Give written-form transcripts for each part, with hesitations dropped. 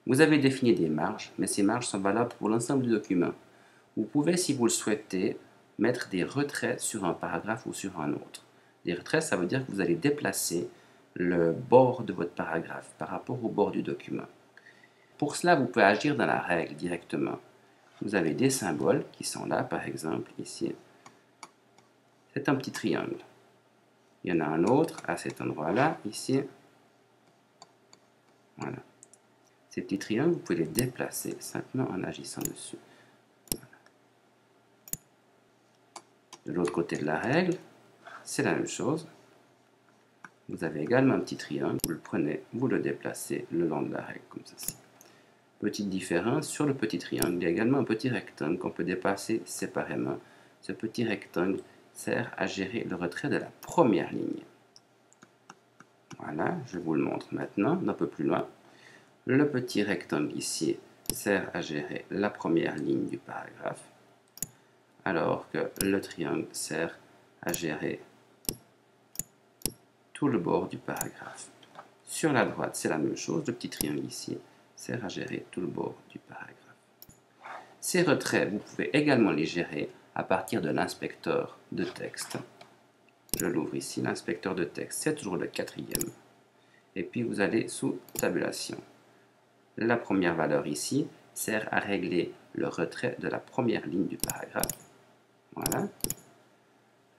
Vous avez défini des marges, mais ces marges sont valables pour l'ensemble du document. Vous pouvez, si vous le souhaitez, mettre des retraits sur un paragraphe ou sur un autre. Des retraits, ça veut dire que vous allez déplacer le bord de votre paragraphe par rapport au bord du document. Pour cela, vous pouvez agir dans la règle directement. Vous avez des symboles qui sont là, par exemple, ici. C'est un petit triangle. Il y en a un autre à cet endroit-là, ici. Voilà. Ces petits triangles, vous pouvez les déplacer simplement en agissant dessus. Voilà. De l'autre côté de la règle, c'est la même chose. Vous avez également un petit triangle, vous le prenez, vous le déplacez le long de la règle, comme ceci. Petite différence, sur le petit triangle, il y a également un petit rectangle qu'on peut déplacer séparément. Ce petit rectangle sert à gérer le retrait de la première ligne. Voilà, je vous le montre maintenant, un peu plus loin. Le petit rectangle ici sert à gérer la première ligne du paragraphe, alors que le triangle sert à gérer tout le bord du paragraphe. Sur la droite, c'est la même chose, le petit triangle ici sert à gérer tout le bord du paragraphe. Ces retraits, vous pouvez également les gérer à partir de l'inspecteur de texte. Je l'ouvre ici, l'inspecteur de texte, c'est toujours le quatrième. Et puis vous allez sous tabulation. La première valeur ici sert à régler le retrait de la première ligne du paragraphe. Voilà.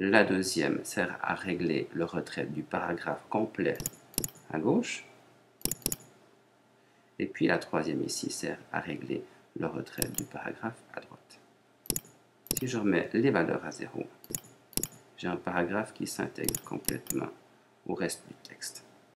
La deuxième sert à régler le retrait du paragraphe complet à gauche. Et puis la troisième ici sert à régler le retrait du paragraphe à droite. Si je remets les valeurs à 0, j'ai un paragraphe qui s'intègre complètement au reste du texte.